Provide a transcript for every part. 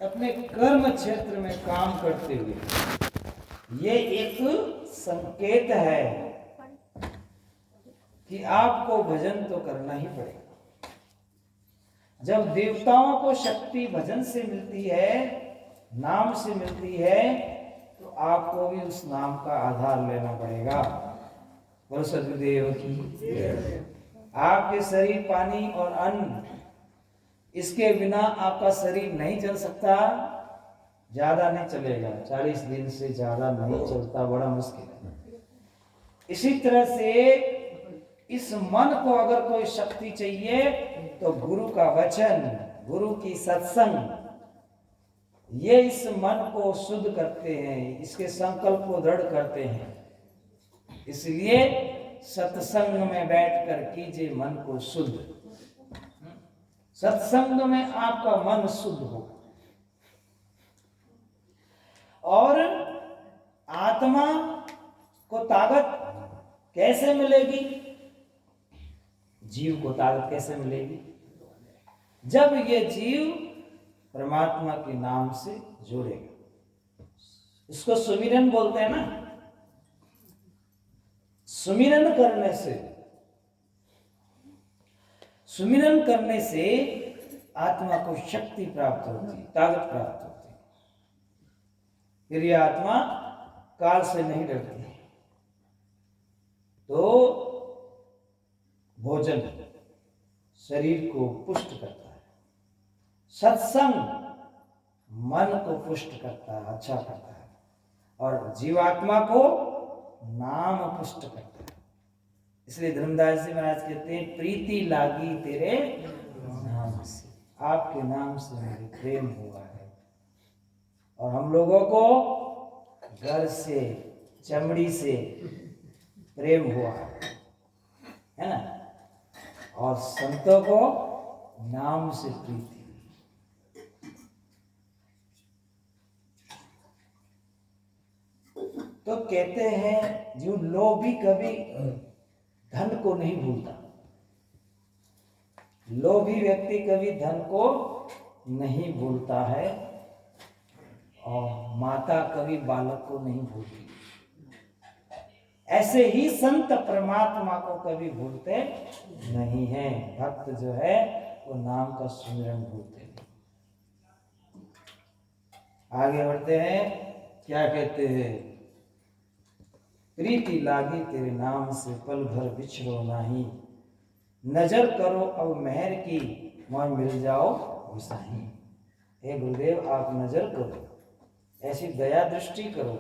अपने कर्म क्षेत्र में काम करते हुए, ये एक संकेत है कि आपको भजन तो करना ही पड़ेगा। जब देवताओं को शक्ति भजन से मिलती है, नाम से मिलती है, तो आपको भी उस नाम का आधार लेना पड़ेगा। बोलो सदगुरुदेव की। आपके शरीर पानी और अन्न, इसके बिना आपका शरीर नहीं चल सकता, ज्यादा नहीं चलेगा, 40 दिन से ज्यादा नहीं चलता, बड़ा मुश्किल है। इसी तरह से इस मन को अगर कोई शक्ति चाहिए तो गुरु का वचन, गुरु की सत्संग, ये इस मन को शुद्ध करते हैं, इसके संकल्प को दृढ़ करते हैं। इसलिए सत्संग में बैठकर कीजिए मन को शुद्ध। सत्संग में आपका मन शुद्ध हो। और आत्मा को ताकत कैसे मिलेगी? जीव को ताकत कैसे मिलेगी? जब ये जीव परमात्मा के नाम से जुड़ेगा। इसको सुमिरन बोलते हैं ना। सुमिरन करने से आत्मा को शक्ति प्राप्त होती, ताकत प्राप्त होती। फिर यह आत्मा काल से नहीं डरती। तो भोजन शरीर को पुष्ट करता है, सत्संग मन को पुष्ट करता है, अच्छा करता है, और जीवात्मा को नाम पुष्ट करता है। इसलिए धर्मदास जी महाराज कहते हैं, प्रीति लागी तेरे नाम से, आपके नाम से मेरे प्रेम हुआ है। और हम लोगों को घर से, चमड़ी से प्रेम हुआ है ना, और संतों को नाम से प्रीति। तो कहते हैं जो लोभी कभी धन को नहीं भूलता। लोभी व्यक्ति कभी धन को नहीं भूलता है, और माता कभी बालक को नहीं भूलती। ऐसे ही संत परमात्मा को कभी भूलते नहीं हैं। भक्त जो है वो नाम का सुमिरन भूलते नहीं। आगे बढ़ते हैं, क्या कहते हैं? प्रीति लागी तेरे नाम से, पल भर बिछड़ो नाही, नजर करो अब मेहर की, मोय मिल जाओ गोसाई। हे गुरुदेव, आप नजर करो, ऐसी दया दृष्टि करो,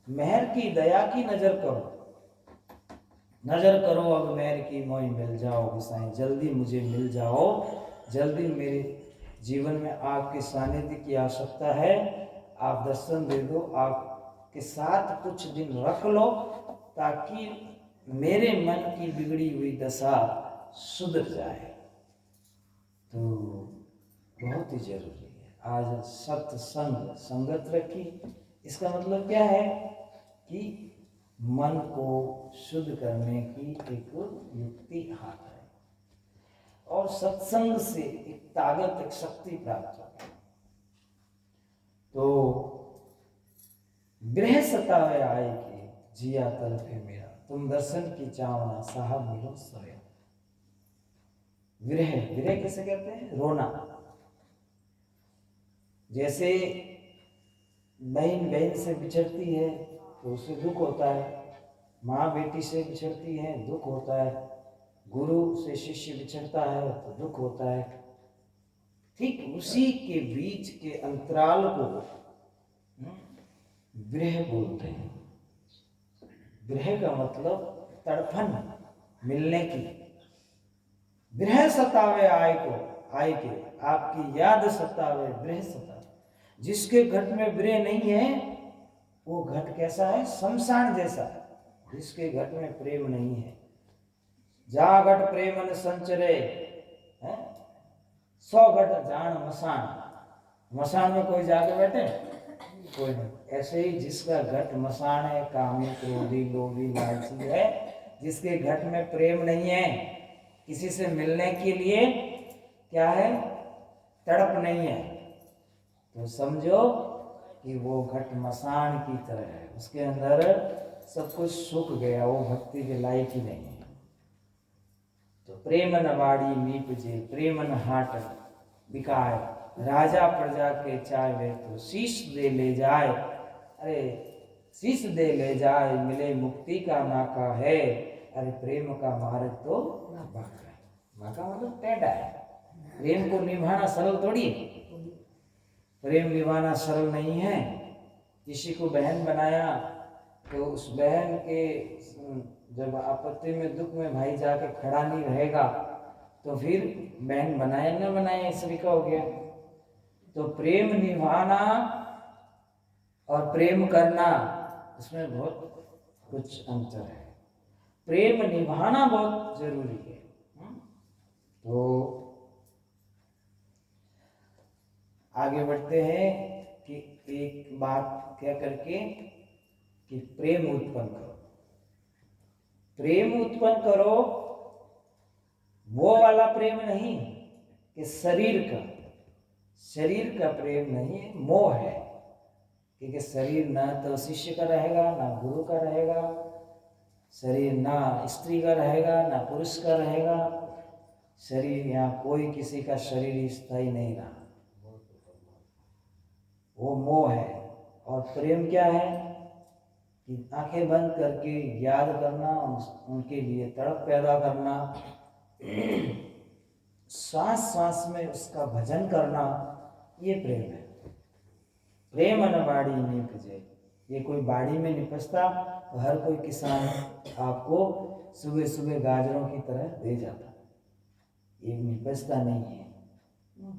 मेहर की, दया की नजर करो, नजर करो अब मेहर की, मोय मिल जाओ गोसाई। जल्दी मुझे मिल जाओ, जल्दी मेरे जीवन में आपके सानिध्य की आवश्यकता है। आप दर्शन दे दो, आप के साथ कुछ दिन रख लो, ताकि मेरे मन की बिगड़ी हुई दशा सुधर जाए। तो बहुत ही जरूरी है। आज सत्संग, संगत रखी, इसका मतलब क्या है कि मन को शुद्ध करने की एक युक्ति हाथ है, और सत्संग से एक ताकत, एक शक्ति प्राप्त होती है। तो विरह सतावे आए के, जिया तड़पे मेरा, तुम दर्शन की चावना, साहब मिलो सोया। विरह, विरह किसे कहते हैं? रोना। जैसे बहन बहन से बिछड़ती है तो उसे दुख होता है, माँ बेटी से बिछड़ती है दुख होता है, गुरु से शिष्य बिछड़ता है तो दुख होता है। ठीक उसी के बीच के अंतराल को विरह बोलते हैं। विरह का मतलब तड़फन, मिलने की। विरह सतावे आए को, आए के, आपकी याद सतावे, विरह सतावे। जिसके घट में विरह नहीं है वो घट कैसा है? शमशान जैसा। जिसके घट में प्रेम नहीं है, जा घट प्रेमन संचरे, 100 घट जान मसान। मसान में कोई जाके बैठे? कोई नहीं। ऐसे ही जिसका घट मसान है, कामी, क्रोधी, लोभी, लालची है, जिसके घट में प्रेम नहीं है, किसी से मिलने के लिए क्या है? तड़प नहीं है, तो समझो कि वो घट मसान की तरह है, उसके अंदर सब कुछ सूख गया, वो भक्ति के लायक ही नहीं है। तो प्रेमन वाड़ी नीपजे प्रेमन हाट बिकाय, राजा प्रजा के चाय वे तो शीश दे ले जाए। अरे शीश दे ले जाए, मिले मुक्ति का नाका है। अरे प्रेम का मार्ग तो बाका है, बाका मतलब टेढ़ा है। प्रेम को निभाना सरल थोड़ी है, प्रेम निभाना सरल नहीं है। किसी को बहन बनाया तो उस बहन के जब आपत्ति में दुख में भाई जाके खड़ा नहीं रहेगा तो फिर बहन बनाए न बनाए सभी का हो गया। तो प्रेम निभाना और प्रेम करना उसमें बहुत कुछ अंतर है। प्रेम निभाना बहुत जरूरी है। तो आगे बढ़ते हैं कि एक बात क्या करके कि प्रेम उत्पन्न करो, प्रेम उत्पन्न करो। वो वाला प्रेम नहीं कि शरीर का प्रेम नहीं है, मोह है। क्योंकि शरीर ना तो शिष्य का रहेगा ना गुरु का रहेगा, शरीर ना स्त्री का रहेगा ना पुरुष का रहेगा, शरीर यहाँ कोई किसी का शरीर स्थायी नहीं रहा, वो मोह है। और प्रेम क्या है कि आंखें बंद करके याद करना, उनके लिए तड़प पैदा करना, सांस सांस में उसका भजन करना, ये प्रेम है। प्रेम न बाड़ी निपजे, ये कोई बाड़ी में निपजता तो हर कोई किसान आपको सुबह सुबह गाजरों की तरह दे जाता, ये निपजता नहीं है।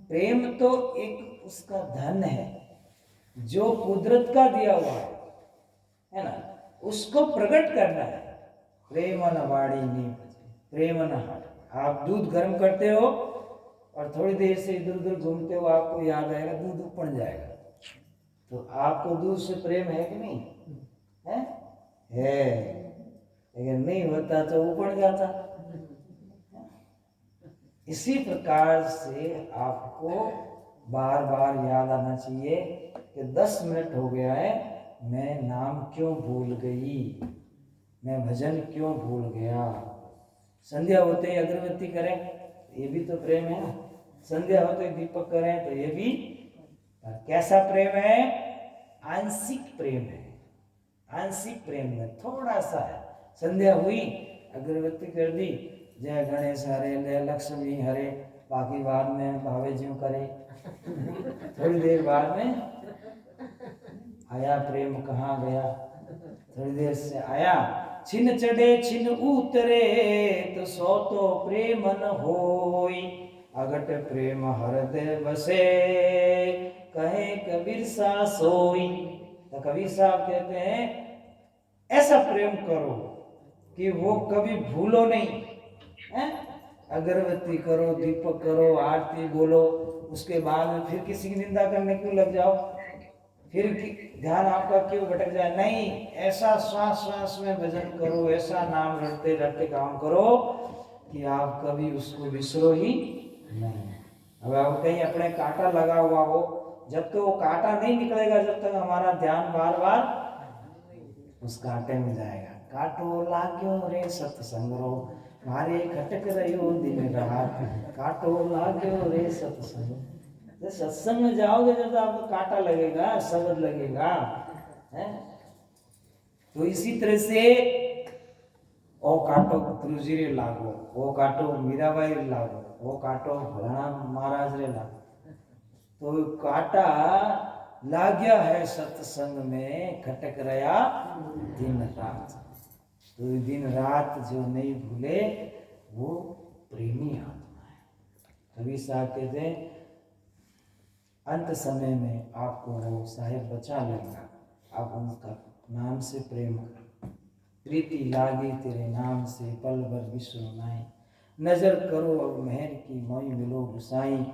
प्रेम तो एक उसका धन है जो कुदरत का दिया हुआ है ना, उसको प्रकट करना है। प्रेम न बाड़ी निपजे प्रेम न हाट। आप दूध गर्म करते हो और थोड़ी देर से इधर उधर घूमते हो, आपको याद आएगा दूध उपड़ जाएगा, तो आपको दूध से प्रेम है कि नहीं है? लेकिन नहीं होता तो उपड़ जाता। इसी प्रकार से आपको बार बार याद आना चाहिए कि 10 मिनट हो गया है, मैं नाम क्यों भूल गई, मैं भजन क्यों भूल गया। संध्या होते ही अगरबत्ती करें, ये भी तो प्रेम है ना। संध्या होते ही दीपक करें, तो ये भी कैसा प्रेम है? आंशिक प्रेम है। आंशिक प्रेम में थोड़ा सा है। संध्या हुई, अगरबत्ती कर दी, जय गणेश हरे जय लक्ष्मी हरे, बाकी बाद में भावे ज्यों करे। थोड़ी देर बाद में आया प्रेम कहाँ गया, थोड़ी देर से आया, छिन चढ़े छिन उतरे तो सो तो प्रेम न होई, अगट प्रेम हृदय बसे कहे कबीर सा सोई। तो कबीर साहब कहते हैं ऐसा प्रेम करो कि वो कभी भूलो नहीं है? अगरबत्ती करो, दीपक करो, आरती बोलो, उसके बाद में फिर किसी की निंदा करने क्यों लग जाओ, फिर ध्यान आपका क्यों भटक जाए। नहीं, ऐसा श्वास श्वास में भजन करो, ऐसा नाम रटते रटते काम करो कि आप कभी उसको बिसरो ही नहीं। अब आप कहीं अपने कांटा लगा हुआ हो, जब तक वो कांटा नहीं निकलेगा, जब तक हमारा ध्यान बार बार उस कांटे में जाएगा। कांटो लाग्यो रे सत्संग रो, मारे खटक रहो दिन रात, कांटो लाग्यो रे सत्संग। तो सत्संग में जाओगे जब तो आपको कांटा लगेगा, शब्द लगेगा है? तो इसी तरह से ओ कांटो गुरुजी रे लागो, ओ कांटो मीराबाई रे लागो, ओ कांटो भलाना महाराज रे लागो। तो कांटा लाग्या है सत्संग में, खटक रहा दिन रात। तो दिन रात जो नहीं भूले वो प्रेमी आत्मा है। कबीर साहब कहते हैं अंत समय में आपको वो साहेब बचा लेगा, आप उनका नाम से प्रेम करो। प्रीति लागी तेरे नाम से पल भर विश्व नाई, नजर करो अब मेहर की मोई मिलो गुसाई,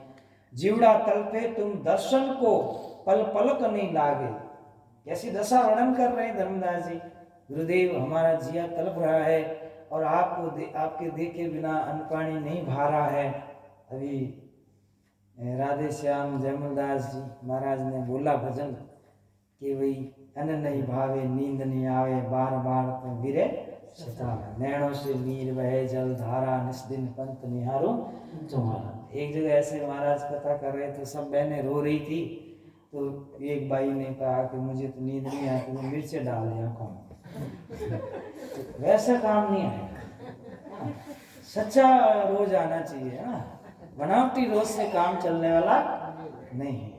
जीवड़ा तलपे तुम दर्शन को पल पलक नहीं लागे। कैसी दशा वर्णन कर रहे हैं धर्मदास जी। गुरुदेव हमारा जिया तलप रहा है और आपको आपके देखे बिना अन्न पानी नहीं भा रहा है। अभी राधे श्याम जयमुलदास जी महाराज ने बोला भजन कि भाई अन्न नहीं भावे नींद नहीं आवे बार बार तो गिरे सतावे नैनों से नीर बहे जल धारा निस्दिन पंथ निहारो तुम्हारा। एक जगह ऐसे महाराज कथा कर रहे थे, सब बहनें रो रही थी, तो एक बाई ने कहा कि मुझे तो नींद नहीं आती, तो मिर्चे डाल दिया आंखों में। तो वैसा काम नहीं आएगा, सच्चा रोज आना चाहिए ना, बनावटी रोज से काम चलने वाला नहीं है।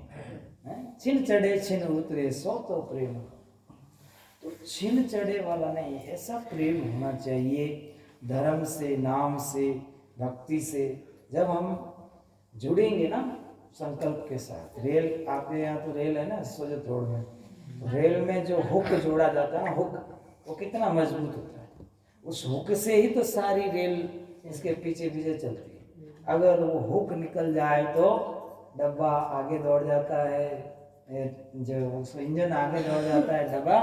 छिन चढ़े छिन उतरे सो तो प्रेम, तो छिन चढ़े वाला नहीं, ऐसा प्रेम होना चाहिए धर्म से, नाम से, भक्ति से। जब हम जुड़ेंगे ना संकल्प के साथ, रेल आपके यहाँ तो रेल है ना सोजत रोड में, रेल में जो हुक जोड़ा जाता है ना, हुक वो कितना मजबूत होता है, उस हुक से ही तो सारी रेल इसके पीछे पीछे चलती है। अगर वो हुक निकल जाए तो डब्बा आगे दौड़ जाता है, जो उसका इंजन आगे दौड़ जाता है, डब्बा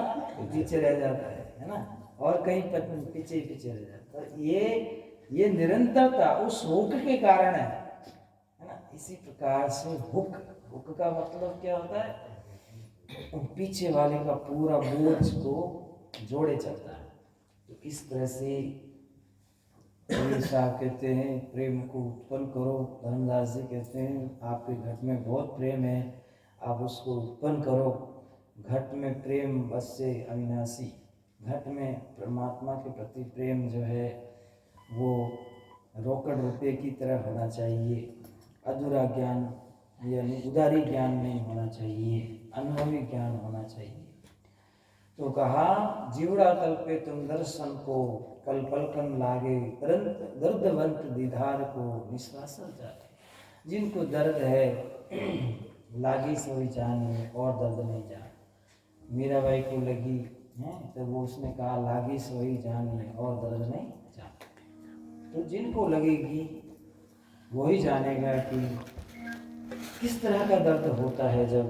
पीछे रह जाता है ना, और कहीं पीछे पीछे रह जाता है। ये निरंतरता उस हुक के कारण है ना। इसी प्रकार से हुक का मतलब क्या होता है, पीछे वाले का पूरा बोझ को जोड़े चलता है। तो इस तरह से साहब कहते हैं प्रेम को उत्पन्न करो। धर्मदास जी कहते हैं आपके घट में बहुत प्रेम है, आप उसको उत्पन्न करो। घट में प्रेम बस से अविनाशी, घट में परमात्मा के प्रति प्रेम जो है वो रोकड़ रुपये की तरह होना चाहिए। अधूरा ज्ञान यानी उदारी ज्ञान नहीं होना चाहिए, अनुभवी ज्ञान होना चाहिए। तो कहा जीवड़ा तल पे तुम दर्शन को पल पलकन लागे, दर्दवंत दीदार को निश्वासल जाए। जिनको दर्द है लागी सोई जाने और दर्द नहीं जाने। मीराबाई को लगी है तो वो उसने कहा लागी सोई जाने और दर्द नहीं जाने। तो जिनको लगेगी वही जानेगा कि किस तरह का दर्द होता है जब